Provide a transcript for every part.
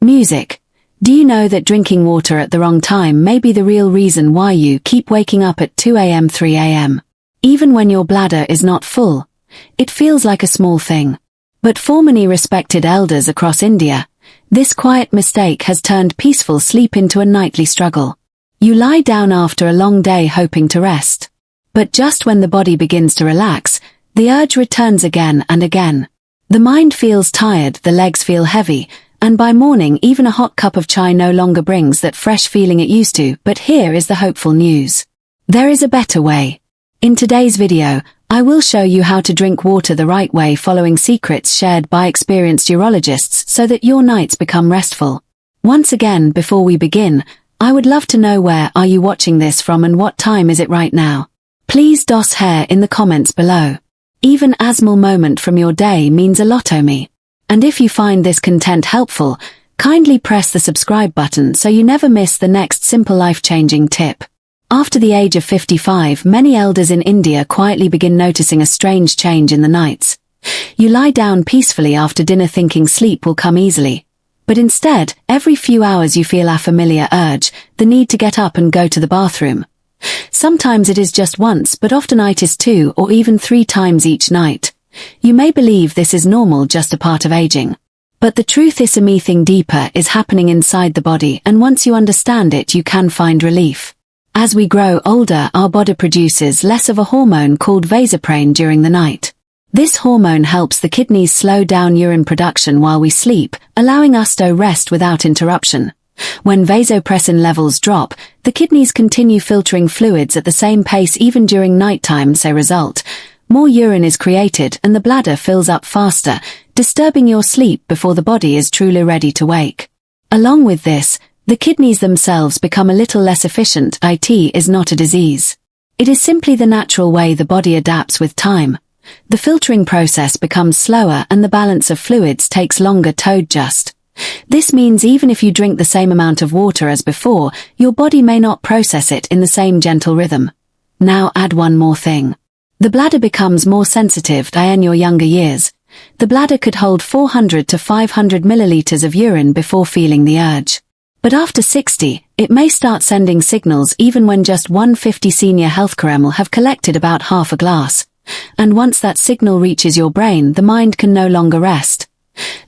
Music. Do you know that drinking water at the wrong time may be the real reason why you keep waking up at 2 a.m. 3 a.m.? Even when your bladder is not full. It feels like a small thing. But for many respected elders across India, this quiet mistake has turned peaceful sleep into a nightly struggle. You lie down after a long day hoping to rest. But just when the body begins to relax, the urge returns again and again. The mind feels tired, the legs feel heavy, and by morning even a hot cup of chai no longer brings that fresh feeling it used to. But here is the hopeful news. There is a better way. In today's video, I will show you how to drink water the right way following secrets shared by experienced urologists so that your nights become restful. Once again, before we begin, I would love to know where are you watching this from and what time is it right now. Please dos hair in the comments below. Even a small moment from your day means a lot to me. And if you find this content helpful, kindly press the subscribe button so you never miss the next simple life-changing tip. After the age of 55, many elders in India quietly begin noticing a strange change in the nights. You lie down peacefully after dinner thinking sleep will come easily. But instead, every few hours you feel a familiar urge, the need to get up and go to the bathroom. Sometimes it is just once, but often it is 2 or even 3 times each night. You may believe this is normal, just a part of aging. But the truth is something deeper is happening inside the body, and once you understand it you can find relief. As we grow older, our body produces less of a hormone called vasopressin during the night. This hormone helps the kidneys slow down urine production while we sleep, allowing us to rest without interruption. When vasopressin levels drop, the kidneys continue filtering fluids at the same pace even during nighttime. As a result, more urine is created and the bladder fills up faster, disturbing your sleep before the body is truly ready to wake. Along with this, the kidneys themselves become a little less efficient. It is not a disease. It is simply the natural way the body adapts with time. The filtering process becomes slower and the balance of fluids takes longer to adjust. This means even if you drink the same amount of water as before, your body may not process it in the same gentle rhythm. Now add one more thing. The bladder becomes more sensitive. In your younger years, the bladder could hold 400 to 500 milliliters of urine before feeling the urge. But after 60, it may start sending signals even when just 150 senior healthcare ml have collected about half a glass. And once that signal reaches your brain, the mind can no longer rest.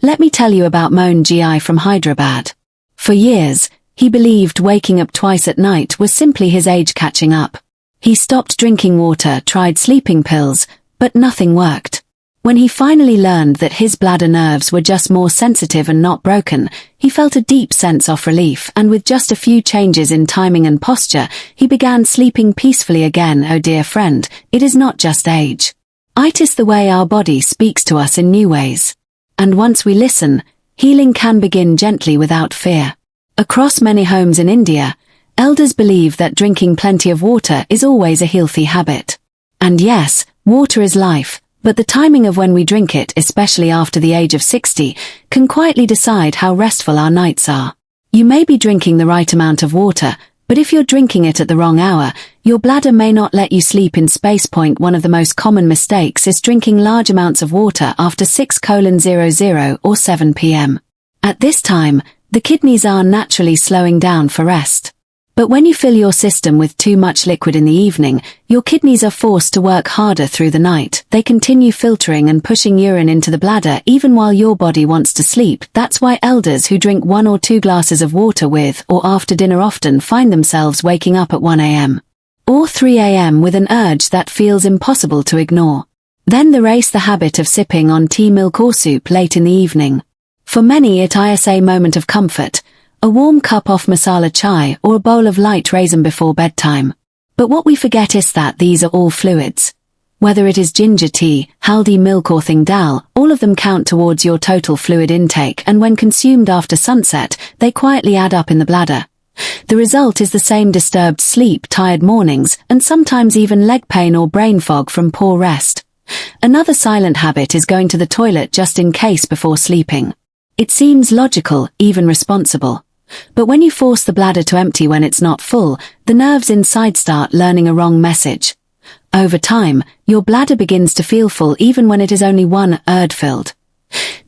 Let me tell you about Mohan Ji from Hyderabad. For years, he believed waking up twice at night was simply his age catching up. He stopped drinking water, tried sleeping pills, but nothing worked. When he finally learned that his bladder nerves were just more sensitive and not broken, he felt a deep sense of relief, and with just a few changes in timing and posture, he began sleeping peacefully again. Oh dear friend, it is not just age. It is the way our body speaks to us in new ways. And once we listen, healing can begin gently without fear. Across many homes in India, elders believe that drinking plenty of water is always a healthy habit. And yes, water is life. But the timing of when we drink it, especially after the age of 60, can quietly decide how restful our nights are. You may be drinking the right amount of water, but if you're drinking it at the wrong hour, your bladder may not let you sleep in space. One of the most common mistakes is drinking large amounts of water after 6:00 or 7 p.m. At this time, the kidneys are naturally slowing down for rest. But when you fill your system with too much liquid in the evening, your kidneys are forced to work harder through the night. They continue filtering and pushing urine into the bladder even while your body wants to sleep. That's why elders who drink 1 or 2 glasses of water with or after dinner often find themselves waking up at 1 a.m. or 3 a.m. with an urge that feels impossible to ignore. Then there is the habit of sipping on tea, milk or soup late in the evening. For many it is a moment of comfort. A warm cup of masala chai or a bowl of light raisin before bedtime. But what we forget is that these are all fluids. Whether it is ginger tea, haldi milk or thing dal, all of them count towards your total fluid intake, and when consumed after sunset, they quietly add up in the bladder. The result is the same disturbed sleep, tired mornings, and sometimes even leg pain or brain fog from poor rest. Another silent habit is going to the toilet just in case before sleeping. It seems logical, even responsible. But when you force the bladder to empty when it's not full, the nerves inside start learning a wrong message. Over time, your bladder begins to feel full even when it is only 1/3 filled.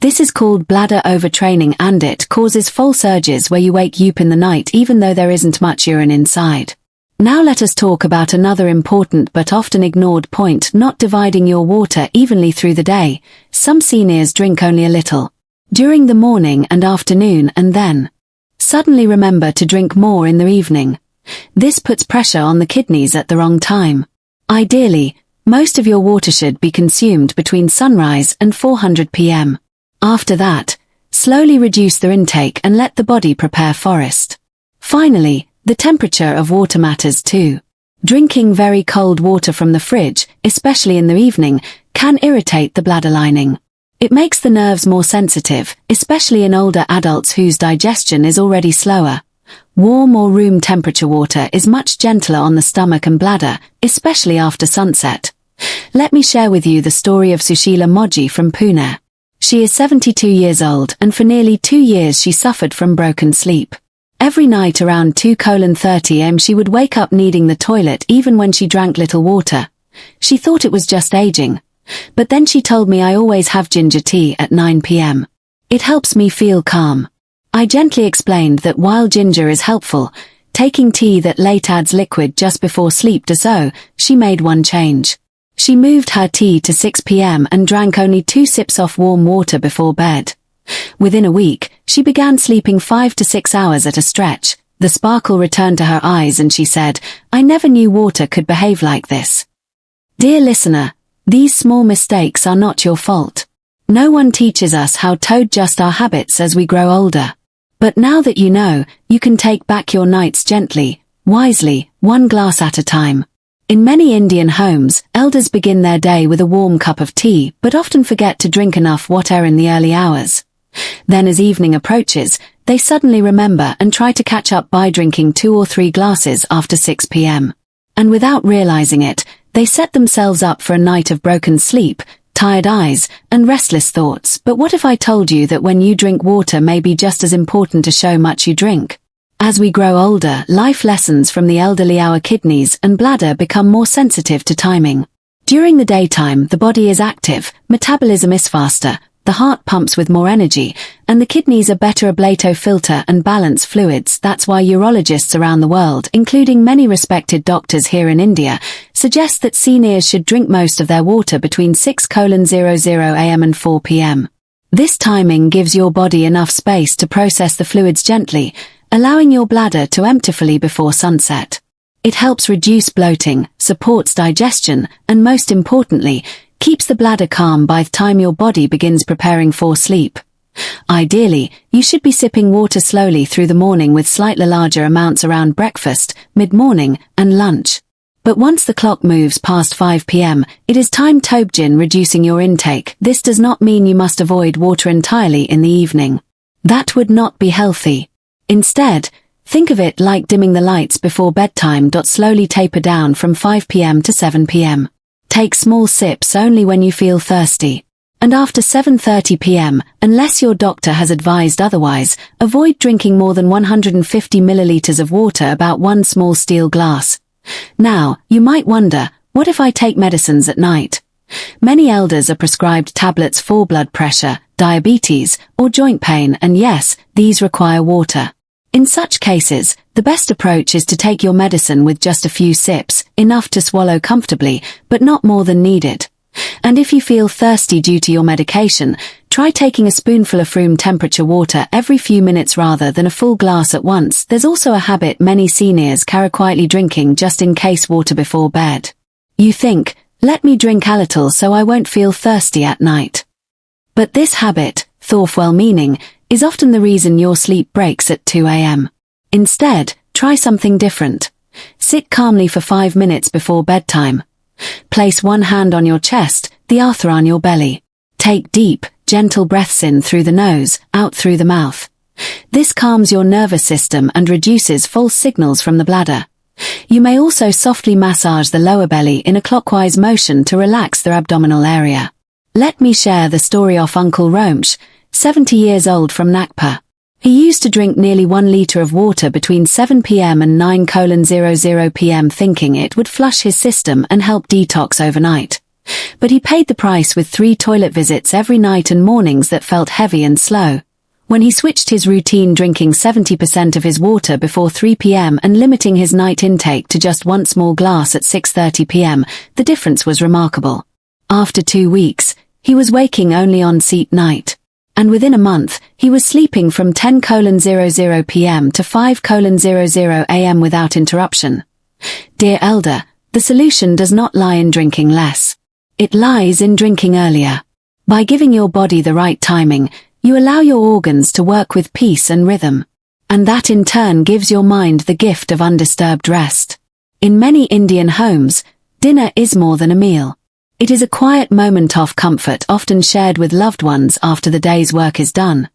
This is called bladder overtraining and it causes false urges where you wake up in the night even though there isn't much urine inside. Now let us talk about another important but often ignored point: not dividing your water evenly through the day. Some seniors drink only a little during the morning and afternoon and then suddenly remember to drink more in the evening. This puts pressure on the kidneys at the wrong time. Ideally, most of your water should be consumed between sunrise and 400 p.m. After that, slowly reduce the intake and let the body prepare for rest. Finally, the temperature of water matters too. Drinking very cold water from the fridge, especially in the evening, can irritate the bladder lining. It makes the nerves more sensitive, especially in older adults whose digestion is already slower. Warm or room temperature water is much gentler on the stomach and bladder, especially after sunset. Let me share with you the story of Sushila Moji from Pune. She is 72 years old and for nearly 2 years she suffered from broken sleep. Every night around 2:30 am she would wake up needing the toilet even when she drank little water. She thought it was just aging. But then she told me, I always have ginger tea at 9 p.m. It helps me feel calm. I gently explained that while ginger is helpful, taking tea that late adds liquid just before sleep does so. She made one change. She moved her tea to 6 p.m. and drank only 2 sips of warm water before bed. Within a week, she began sleeping 5 to 6 hours at a stretch. The sparkle returned to her eyes and she said, I never knew water could behave like this. Dear listener, these small mistakes are not your fault. No one teaches us how to adjust our habits as we grow older. But now that you know, you can take back your nights gently, wisely, one glass at a time. In many Indian homes, elders begin their day with a warm cup of tea but often forget to drink enough water in the early hours. Then as evening approaches, they suddenly remember and try to catch up by drinking 2 or 3 glasses after 6 p.m. And without realizing it, they set themselves up for a night of broken sleep, tired eyes, and restless thoughts. But what if I told you that when you drink water may be just as important as how much you drink? As we grow older, life lessons from the elderly, our kidneys and bladder become more sensitive to timing. During the daytime, the body is active, metabolism is faster, the heart pumps with more energy, and the kidneys are better able to filter and balance fluids. That's why urologists around the world, including many respected doctors here in India, suggest that seniors should drink most of their water between 6:00 am and 4 p.m. This timing gives your body enough space to process the fluids gently, allowing your bladder to empty fully before sunset. It helps reduce bloating, supports digestion, and most importantly, keeps the bladder calm by the time your body begins preparing for sleep. Ideally, you should be sipping water slowly through the morning with slightly larger amounts around breakfast, mid-morning, and lunch. But once the clock moves past 5 p.m., it is time to begin reducing your intake. This does not mean you must avoid water entirely in the evening. That would not be healthy. Instead, think of it like dimming the lights before bedtime. Slowly taper down from 5 p.m. to 7 p.m. Take small sips only when you feel thirsty. And after 7:30 p.m., unless your doctor has advised otherwise, avoid drinking more than 150 milliliters of water, about 1 small steel glass. Now, you might wonder, what if I take medicines at night? Many elders are prescribed tablets for blood pressure, diabetes, or joint pain, and yes, these require water. In such cases, the best approach is to take your medicine with just a few sips, enough to swallow comfortably, but not more than needed. And if you feel thirsty due to your medication, try taking a spoonful of room temperature water every few minutes rather than a full glass at once. There's also a habit many seniors carry, quietly drinking just in case water before bed. You think, let me drink a little so I won't feel thirsty at night. But this habit, though well-meaning, is often the reason your sleep breaks at 2 a.m. Instead, try something different. Sit calmly for 5 minutes before bedtime. Place one hand on your chest, the other on your belly. Take deep, gentle breaths in through the nose, out through the mouth. This calms your nervous system and reduces false signals from the bladder. You may also softly massage the lower belly in a clockwise motion to relax the abdominal area. Let me share the story of Uncle Romesh, 70 years old, from Nagpur. He used to drink nearly 1 liter of water between 7 p.m. and 9:00 p.m. thinking it would flush his system and help detox overnight. But he paid the price with 3 toilet visits every night and mornings that felt heavy and slow. When he switched his routine, drinking 70% of his water before 3 p.m. and limiting his night intake to just 1 small glass at 6:30 p.m., the difference was remarkable. After 2 weeks, he was waking only on seat night. And within a month, he was sleeping from 10:00 p.m. to 5:00 a.m. without interruption. Dear elder, the solution does not lie in drinking less. It lies in drinking earlier. By giving your body the right timing, you allow your organs to work with peace and rhythm. And that in turn gives your mind the gift of undisturbed rest. In many Indian homes, dinner is more than a meal. It is a quiet moment of comfort often shared with loved ones after the day's work is done.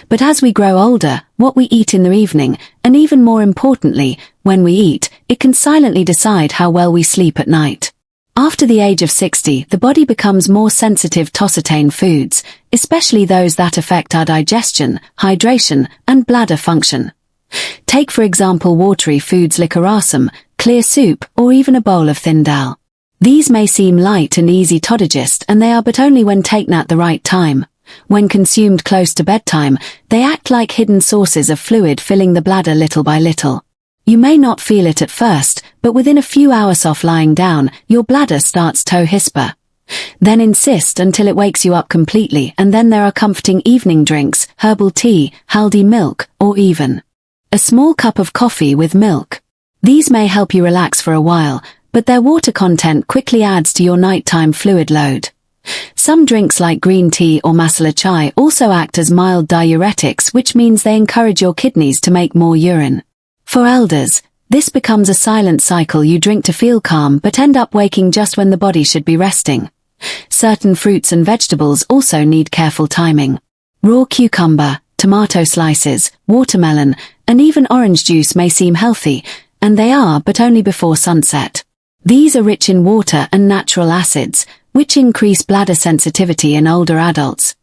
But as we grow older, what we eat in the evening, and even more importantly, when we eat, it can silently decide how well we sleep at night. After the age of 60, the body becomes more sensitive to certain foods, especially those that affect our digestion, hydration, and bladder function. Take for example watery foods like rasam, clear soup, or even a bowl of thin dal. These may seem light and easy to digest, and they are, but only when taken at the right time. When consumed close to bedtime, they act like hidden sources of fluid, filling the bladder little by little. You may not feel it at first, but within a few hours of lying down, your bladder starts to whisper. Then insist until it wakes you up completely, and then there are comforting evening drinks, herbal tea, haldi milk, or even a small cup of coffee with milk. These may help you relax for a while, but their water content quickly adds to your nighttime fluid load. Some drinks like green tea or masala chai also act as mild diuretics, which means they encourage your kidneys to make more urine. For elders, this becomes a silent cycle. You drink to feel calm but end up waking just when the body should be resting. Certain fruits and vegetables also need careful timing. Raw cucumber, tomato slices, watermelon, and even orange juice may seem healthy, and they are, but only before sunset. These are rich in water and natural acids, which increase bladder sensitivity in older adults.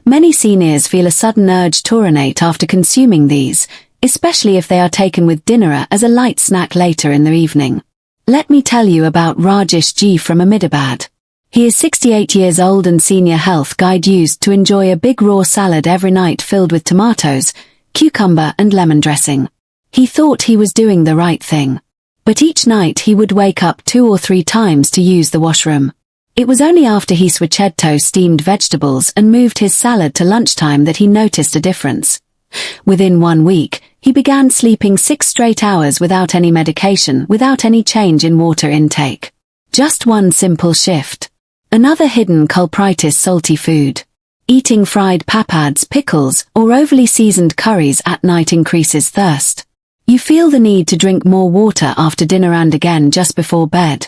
Many seniors feel a sudden urge to urinate after consuming these, especially if they are taken with dinner as a light snack later in the evening. Let me tell you about Rajesh Ji from Ahmedabad. He is 68 years old and senior health guide used to enjoy a big raw salad every night filled with tomatoes, cucumber and lemon dressing. He thought he was doing the right thing. But each night he would wake up 2 or 3 times to use the washroom. It was only after he switched to steamed vegetables and moved his salad to lunchtime that he noticed a difference. Within 1 week, he began sleeping 6 straight hours without any medication, without any change in water intake. Just one simple shift. Another hidden culprit is salty food. Eating fried papads, pickles, or overly seasoned curries at night increases thirst. You feel the need to drink more water after dinner and again just before bed.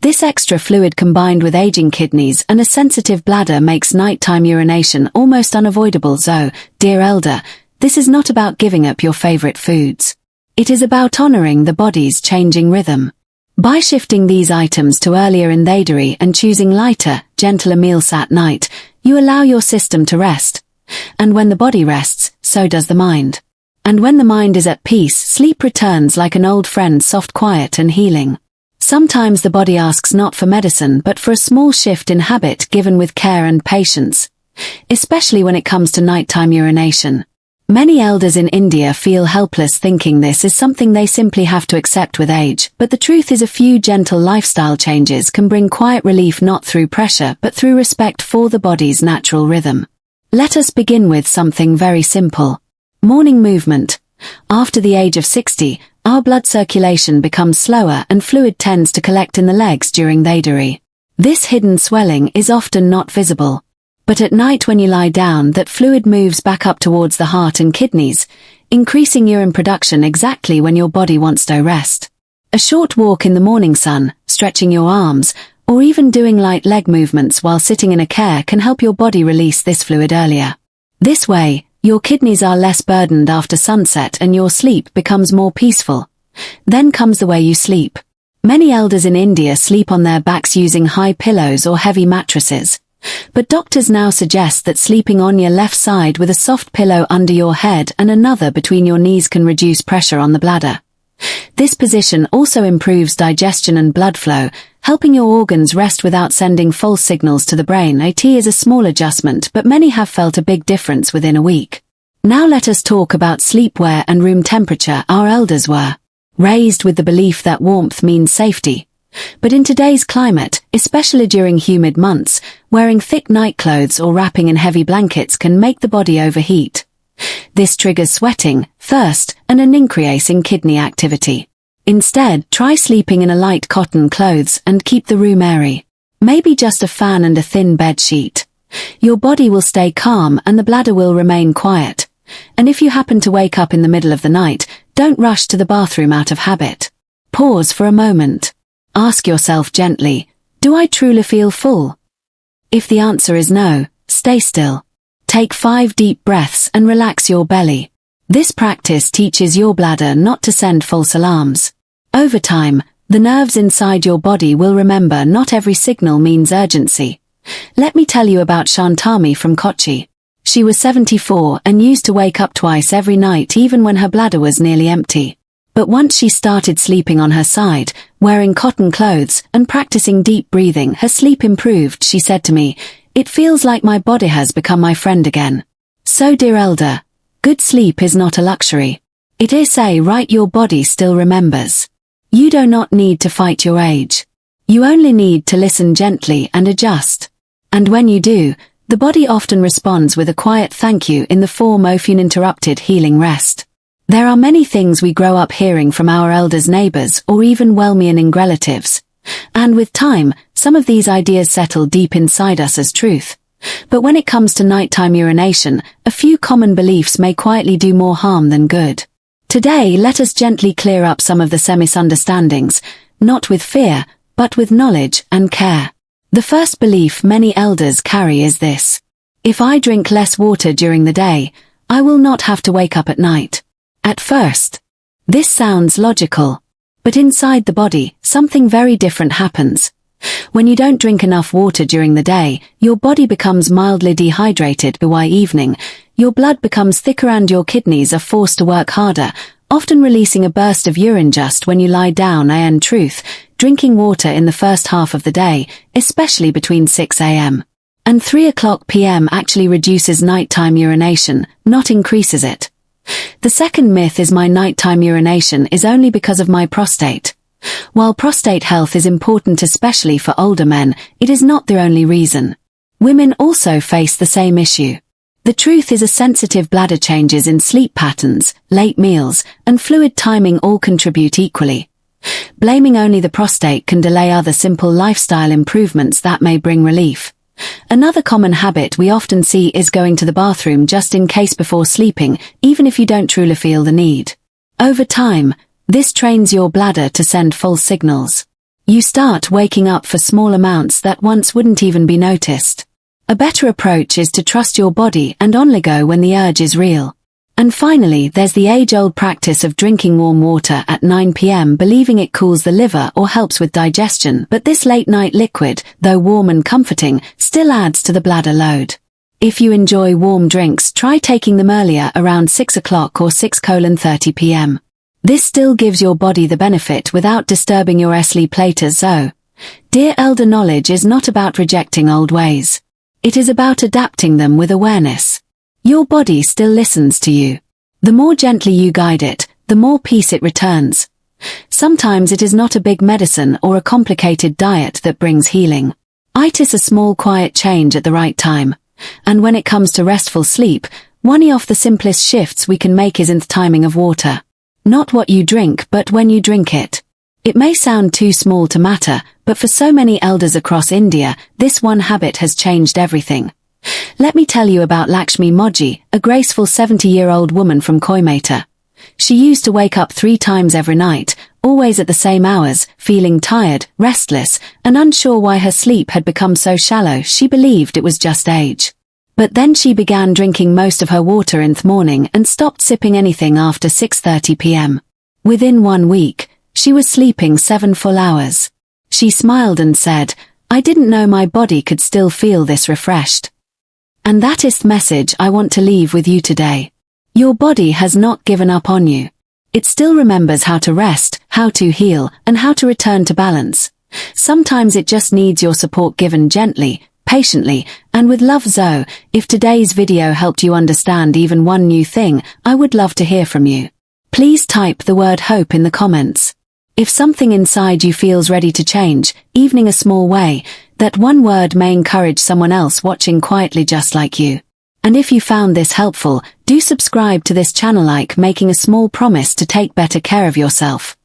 This extra fluid combined with aging kidneys and a sensitive bladder makes nighttime urination almost unavoidable. So, dear elder, this is not about giving up your favorite foods. It is about honoring the body's changing rhythm. By shifting these items to earlier in the day and choosing lighter, gentler meals at night, you allow your system to rest. And when the body rests, so does the mind. And when the mind is at peace, sleep returns like an old friend, soft, quiet and healing. Sometimes the body asks not for medicine but for a small shift in habit given with care and patience. Especially when it comes to nighttime urination. Many elders in India feel helpless, thinking this is something they simply have to accept with age, but the truth is a few gentle lifestyle changes can bring quiet relief, not through pressure but through respect for the body's natural rhythm. Let us begin with something very simple. Morning movement. After the age of 60, our blood circulation becomes slower and fluid tends to collect in the legs during the day. This hidden swelling is often not visible. But at night when you lie down, that fluid moves back up towards the heart and kidneys, increasing urine production exactly when your body wants to rest. A short walk in the morning sun, stretching your arms, or even doing light leg movements while sitting in a chair can help your body release this fluid earlier. This way, your kidneys are less burdened after sunset and your sleep becomes more peaceful. Then comes the way you sleep. Many elders in India sleep on their backs using high pillows or heavy mattresses. But doctors now suggest that sleeping on your left side with a soft pillow under your head and another between your knees can reduce pressure on the bladder. This position also improves digestion and blood flow, helping your organs rest without sending false signals to the brain. It is a small adjustment, but many have felt a big difference within a week. Now let us talk about sleepwear and room temperature. Our elders were raised with the belief that warmth means safety. But in today's climate, especially during humid months, wearing thick nightclothes or wrapping in heavy blankets can make the body overheat. This triggers sweating, thirst, and an increase in kidney activity. Instead, try sleeping in a light cotton clothes and keep the room airy. Maybe just a fan and a thin bed sheet. Your body will stay calm and the bladder will remain quiet. And if you happen to wake up in the middle of the night, don't rush to the bathroom out of habit. Pause for a moment. Ask yourself gently, do I truly feel full? If the answer is no, stay still. Take 5 deep breaths and relax your belly. This practice teaches your bladder not to send false alarms. Over time, the nerves inside your body will remember not every signal means urgency. Let me tell you about Shantami from Kochi. She was 74 and used to wake up twice every night even when her bladder was nearly empty. But once she started sleeping on her side, wearing cotton clothes, and practicing deep breathing, her sleep improved. She said to me, "It feels like my body has become my friend again." So dear elder, good sleep is not a luxury. It is a right your body still remembers. You do not need to fight your age. You only need to listen gently and adjust. And when you do, the body often responds with a quiet thank you in the form of uninterrupted healing rest. There are many things we grow up hearing from our elders, neighbors, or even well-meaning relatives. And with time, some of these ideas settle deep inside us as truth. But when it comes to nighttime urination, a few common beliefs may quietly do more harm than good. Today, let us gently clear up some of the misunderstandings, not with fear, but with knowledge and care. The first belief many elders carry is this: if I drink less water during the day, I will not have to wake up at night. At first, this sounds logical. But inside the body, something very different happens. When you don't drink enough water during the day, your body becomes mildly dehydrated. By evening, your blood becomes thicker and your kidneys are forced to work harder, often releasing a burst of urine just when you lie down. In truth, drinking water in the first half of the day, especially between 6 a.m. and 3 p.m. actually reduces nighttime urination, not increases it. The second myth is my nighttime urination is only because of my prostate. While prostate health is important especially for older men, it is not the only reason. Women also face the same issue. The truth is, a sensitive bladder, changes in sleep patterns, late meals, and fluid timing all contribute equally. Blaming only the prostate can delay other simple lifestyle improvements that may bring relief. Another common habit we often see is going to the bathroom just in case before sleeping, even if you don't truly feel the need. Over time, this trains your bladder to send false signals. You start waking up for small amounts that once wouldn't even be noticed. A better approach is to trust your body and only go when the urge is real. And finally, there's the age-old practice of drinking warm water at 9 p.m. believing it cools the liver or helps with digestion, but this late-night liquid, though warm and comforting, still adds to the bladder load. If you enjoy warm drinks, try taking them earlier, around 6 o'clock or 6:30 p.m. This still gives your body the benefit without disturbing your sleep later. So, dear elder, knowledge is not about rejecting old ways. It is about adapting them with awareness. Your body still listens to you. The more gently you guide it, the more peace it returns. Sometimes it is not a big medicine or a complicated diet that brings healing. It is a small quiet change at the right time. And when it comes to restful sleep, one of the simplest shifts we can make is in the timing of water. Not what you drink, but when you drink it. It may sound too small to matter, but for so many elders across India, this one habit has changed everything. Let me tell you about Lakshmi Moji, a graceful 70-year-old woman from Coimbatore. She used to wake up 3 times every night, always at the same hours, feeling tired, restless, and unsure why her sleep had become so shallow. She believed it was just age. But then she began drinking most of her water in the morning and stopped sipping anything after 6:30 p.m. Within 1 week, she was sleeping 7 full hours. She smiled and said, "I didn't know my body could still feel this refreshed." And that is the message I want to leave with you today. Your body has not given up on you. It still remembers how to rest, how to heal, and how to return to balance. Sometimes it just needs your support given gently, patiently, and with love. So, if today's video helped you understand even one new thing, I would love to hear from you. Please type the word hope in the comments. If something inside you feels ready to change, even in a small way, that one word may encourage someone else watching quietly just like you. And if you found this helpful, do subscribe to this channel, like making a small promise to take better care of yourself.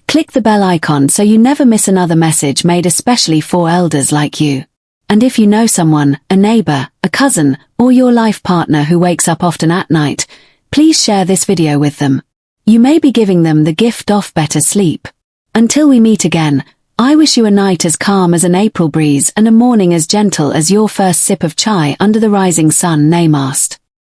Click the bell icon so you never miss another message made especially for elders like you. And if you know someone, a neighbor, a cousin, or your life partner who wakes up often at night, please share this video with them. You may be giving them the gift of better sleep. Until we meet again, I wish you a night as calm as an April breeze and a morning as gentle as your first sip of chai under the rising sun. Namaste.